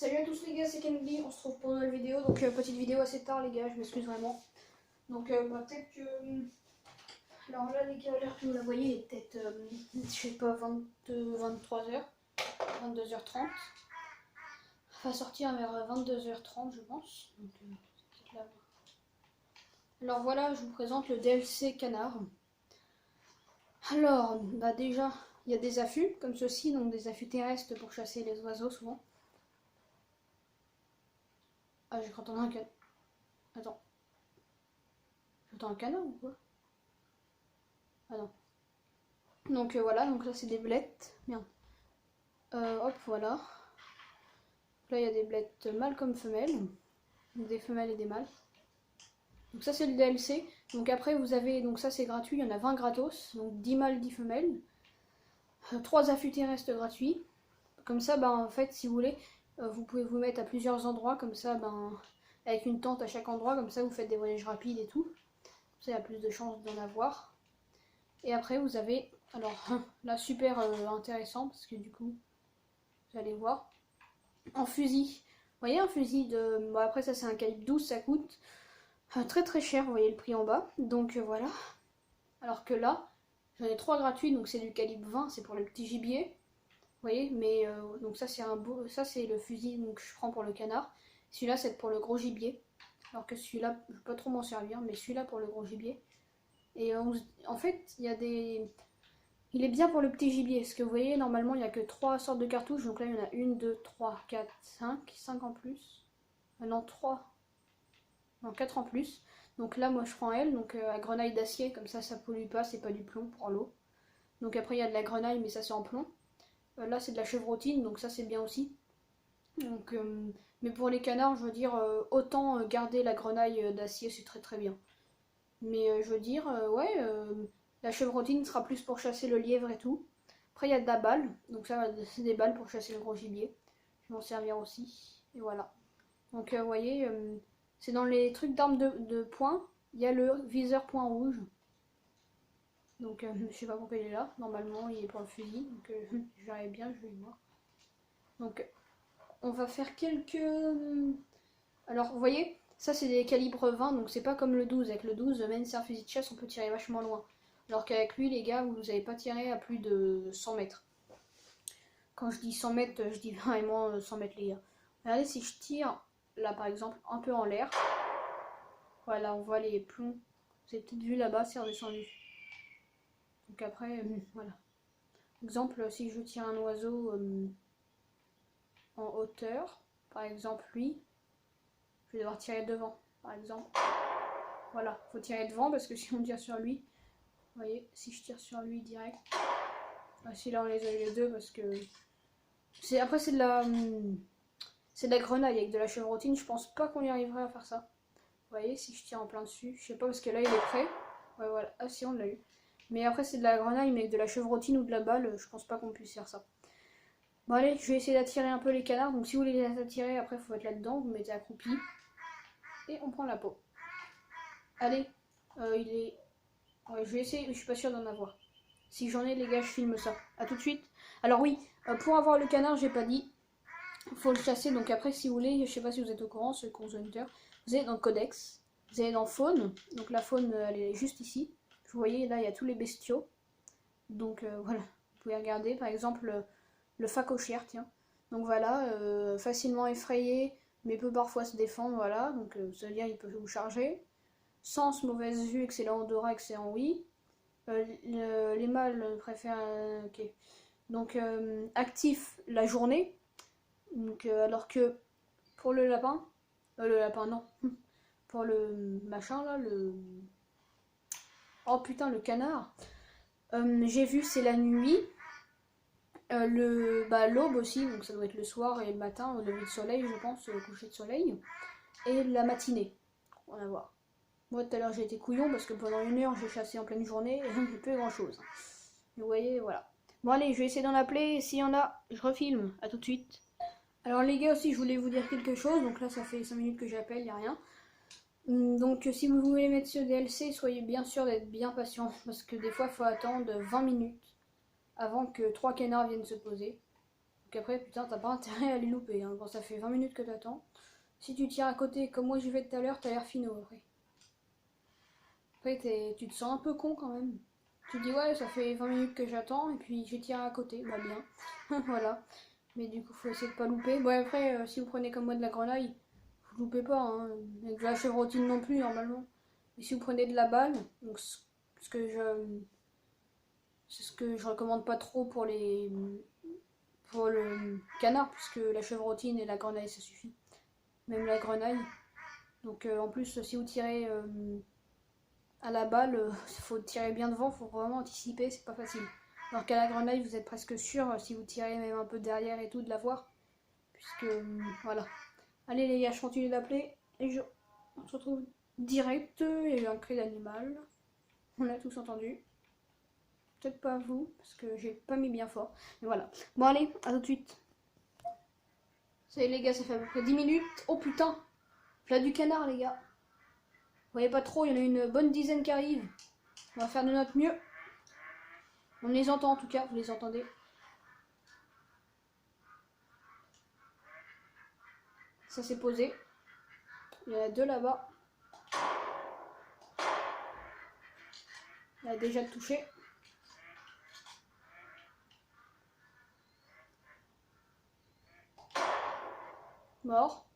Salut à tous les gars, c'est Kennedy, on se retrouve pour une nouvelle vidéo. Donc petite vidéo assez tard les gars, je m'excuse vraiment. Donc peut-être que... Alors là les gars, l'heure que vous la voyez est peut-être, je sais pas, 23h, 22h30. Ça va sortir vers 22h30 je pense. Donc, là. Alors voilà, je vous présente le DLC Canard. Alors, bah déjà, il y a des affûts comme ceci, donc des affûts terrestres pour chasser les oiseaux souvent. Ah, j'ai cru entendre un canard. Attends. J'entends un canard ou quoi? Ah non. Donc voilà, donc là c'est des blettes. Merde. Hop, voilà. Là il y a des blettes mâles comme femelles. Donc des femelles et des mâles. Donc ça c'est le DLC. Donc après vous avez, donc ça c'est gratuit, il y en a 20 gratos. Donc 10 mâles, 10 femelles. 3 affûts terrestres gratuits. Comme ça, ben, en fait, si vous voulez, vous pouvez vous mettre à plusieurs endroits. Comme ça, ben, avec une tente à chaque endroit. Comme ça vous faites des voyages rapides et tout. Comme ça il y a plus de chances d'en avoir. Et après vous avez, alors là super intéressant parce que du coup, vous allez voir, en fusil. Vous voyez un fusil de... Bon après ça c'est un calibre 12, ça coûte très très cher, vous voyez le prix en bas. Donc voilà. Alors que là, j'en ai 3 gratuits, donc c'est du calibre 20, c'est pour le petit gibier. Vous voyez, mais donc ça c'est un beau... Ça c'est le fusil donc, que je prends pour le canard. Celui-là c'est pour le gros gibier. Alors que celui-là, je ne vais pas trop m'en servir, mais celui-là pour le gros gibier. Et en fait, il y a des... Il est bien pour le petit gibier, parce que vous voyez, normalement, il n'y a que 3 sortes de cartouches. Donc là, il y en a 1, 2, 3, 4, 5. 5 en plus. Non, 3. Non, 4 en plus. Donc là, moi, je prends elle. Donc à grenaille d'acier, comme ça pollue pas. C'est pas du plomb pour l'eau. Donc après, il y a de la grenaille, mais ça, c'est en plomb. Là, c'est de la chevrotine, donc ça, c'est bien aussi. Donc, mais pour les canards, je veux dire, autant garder la grenaille d'acier, c'est très très bien. Mais je veux dire, ouais, la chevrotine sera plus pour chasser le lièvre et tout. Après, il y a de la balle, donc ça, c'est des balles pour chasser le gros gibier. Je vais m'en servir aussi, et voilà. Donc, vous voyez, c'est dans les trucs d'armes de poing, il y a le viseur point rouge. Donc, je sais pas pourquoi il est là. Normalement, il est pour le fusil, donc je verrai bien, je vais le voir. Donc, on va faire quelques... Alors, vous voyez, ça c'est des calibres 20, donc c'est pas comme le 12. Avec le 12, même si c'est un fusil de chasse, on peut tirer vachement loin. Alors qu'avec lui, les gars, vous n'avez pas tiré à plus de 100 mètres. Quand je dis 100 mètres, je dis vraiment 100 mètres, les gars. Regardez, si je tire, là par exemple, un peu en l'air. Voilà, on voit les plombs. Vous avez peut-être vu là-bas, c'est redescendu. Donc après, voilà. Exemple, si je tire un oiseau en hauteur, par exemple lui, je vais devoir tirer devant, par exemple. Voilà, faut tirer devant parce que si on tire sur lui, vous voyez, si je tire sur lui direct, ah, si là on les a eu les deux parce que après c'est de la grenaille avec de la chevrotine, je pense pas qu'on y arriverait à faire ça. Vous voyez, si je tire en plein dessus, je sais pas parce que là il est prêt. Ouais voilà, ah si on l'a eu. Mais après c'est de la grenaille mais avec de la chevrotine ou de la balle, je pense pas qu'on puisse faire ça. Bon allez, je vais essayer d'attirer un peu les canards, donc si vous voulez les attirer, après il faut être là-dedans, vous mettez accroupi et on prend la peau. Allez, il est... Ouais, je vais essayer, je suis pas sûre d'en avoir. Si j'en ai, les gars, je filme ça. A tout de suite. Alors oui, pour avoir le canard, j'ai pas dit, faut le chasser. Donc après, si vous voulez, je sais pas si vous êtes au courant, ceux qui ont Hunter, vous allez dans Codex, vous allez dans Faune. Donc la faune, elle est juste ici. Vous voyez, là, il y a tous les bestiaux. Donc voilà, vous pouvez regarder, par exemple, le phacochère, tiens. Donc voilà, facilement effrayé, mais peut parfois se défendre, voilà. Donc ça veut dire il peut vous charger. Sens, mauvaise vue, excellent odorat, excellent oui. Les mâles préfèrent... ok. Donc actif la journée. Donc, alors que pour le lapin non. Pour le machin là, le... Oh putain, le canard. J'ai vu c'est la nuit. L'aube aussi, donc ça doit être le soir et le matin, au lever de soleil je pense, au coucher de soleil. Et la matinée, on va voir. Moi tout à l'heure j'ai été couillon parce que pendant 1 heure j'ai chassé en pleine journée et j'ai peu grand chose. Vous voyez, voilà. Bon allez, je vais essayer d'en appeler, s'il y en a, je refilme, à tout de suite. Alors les gars aussi, je voulais vous dire quelque chose, donc là ça fait 5 minutes que j'appelle, y a rien. Donc si vous voulez mettre ce DLC, soyez bien sûr d'être bien patient, parce que des fois il faut attendre 20 minutes avant que 3 canards viennent se poser. Donc après, putain, t'as pas intérêt à les louper, hein, quand ça fait 20 minutes que t'attends. Si tu tires à côté, comme moi j'ai fait tout à l'heure, t'as l'air finot après. Après, tu te sens un peu con quand même. Tu dis ouais, ça fait 20 minutes que j'attends et puis je tire à côté, bah bien. Voilà. Mais du coup, faut essayer de pas louper. Bon, après, si vous prenez comme moi de la grenaille, vous loupez pas, hein. Avec de la chevrotine non plus, normalement. Et si vous prenez de la balle, donc ce que je. C'est ce que je recommande pas trop pour le canard, puisque la chevrotine et la grenaille ça suffit. Même la grenaille. Donc en plus, si vous tirez à la balle, il faut tirer bien devant, il faut vraiment anticiper, c'est pas facile. Alors qu'à la grenaille, vous êtes presque sûr, si vous tirez même un peu derrière et tout, de l'avoir. Puisque, voilà. Allez les gars, je continue d'appeler. Et on se retrouve direct. Il y a eu un cri d'animal. On l'a tous entendu. Peut-être pas vous, parce que j'ai pas mis bien fort. Mais voilà. Bon allez, à tout de suite. Ça y est les gars, ça fait à peu près 10 minutes. Oh putain, plat du canard les gars. Vous voyez pas trop, il y en a une bonne dizaine qui arrivent. On va faire de notre mieux. On les entend en tout cas, vous les entendez. Ça s'est posé. Il y en a deux là-bas. Il a déjà touché. Mort.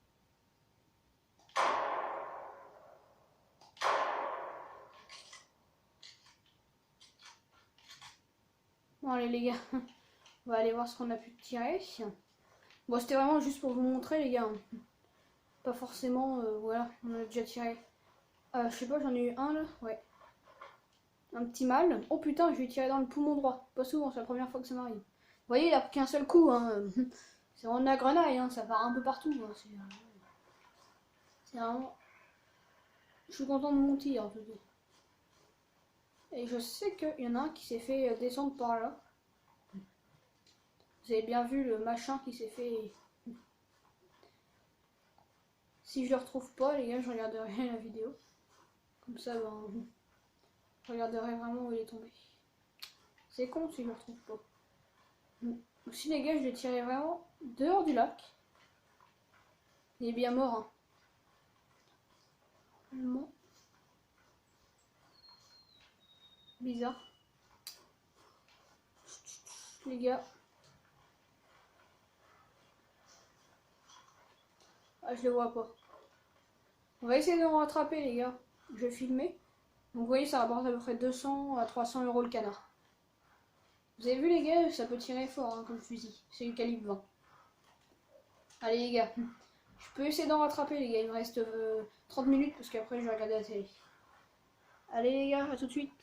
Bon allez les gars, on va aller voir ce qu'on a pu tirer. Bon c'était vraiment juste pour vous montrer les gars. Pas forcément, voilà, on a déjà tiré. Je sais pas, j'en ai eu un là, ouais. Un petit mâle. Oh putain, je vais tirer dans le poumon droit. Pas souvent, c'est la première fois que ça m'arrive. Vous voyez, il a pris qu'un seul coup, hein. C'est vraiment de la grenaille, hein. Ça part un peu partout. Hein. C'est vraiment... Je suis content de mon tir en tout cas. Et je sais qu'il y en a un qui s'est fait descendre par là. Vous avez bien vu le machin qui s'est fait... Si je le retrouve pas, les gars, je regarderai la vidéo. Comme ça, ben, je regarderai vraiment où il est tombé. C'est con si je le retrouve pas. Aussi, les gars, je l'ai tiré vraiment dehors du lac. Il est bien mort, hein. Bizarre. Les gars. Ah, je le vois pas. On va essayer de le rattraper, les gars. Je vais filmer. Donc, vous voyez, ça rapporte à peu près 200 à 300 euros le canard. Vous avez vu, les gars, ça peut tirer fort, hein, comme fusil. C'est du calibre 20. Allez, les gars. Je peux essayer d'en rattraper, les gars. Il me reste 30 minutes parce qu'après, je vais regarder la télé. Allez, les gars, à tout de suite.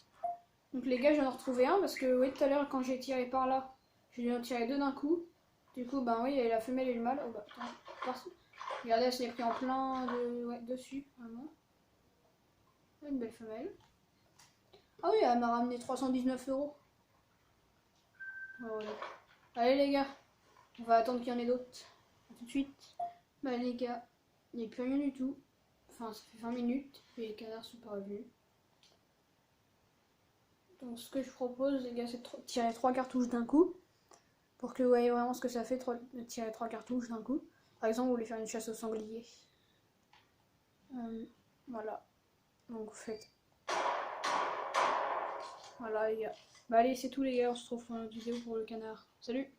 Donc, les gars, j'en ai retrouvé un parce que, vous voyez, tout à l'heure, quand j'ai tiré par là, j'ai tiré deux d'un coup. Du coup, ben oui, il y avait la femelle et le mâle. Oh, bah, attends. Regardez, elle s'est pris en plein dessus, vraiment. Une belle femelle. Ah oui, elle m'a ramené 319 euros. Voilà. Allez les gars, on va attendre qu'il y en ait d'autres. A tout de suite. Bah les gars, il n'y a plus rien du tout. Enfin, ça fait 20 minutes et les canards sont pas revenus. Donc ce que je propose les gars, c'est de tirer 3 cartouches d'un coup. Pour que vous voyez vraiment ce que ça fait de tirer 3 cartouches d'un coup. Par exemple, vous voulez faire une chasse au sanglier. Voilà. Donc vous faites... Voilà les gars. Bah allez, c'est tout les gars, on se retrouve pour une autre vidéo pour le canard. Salut!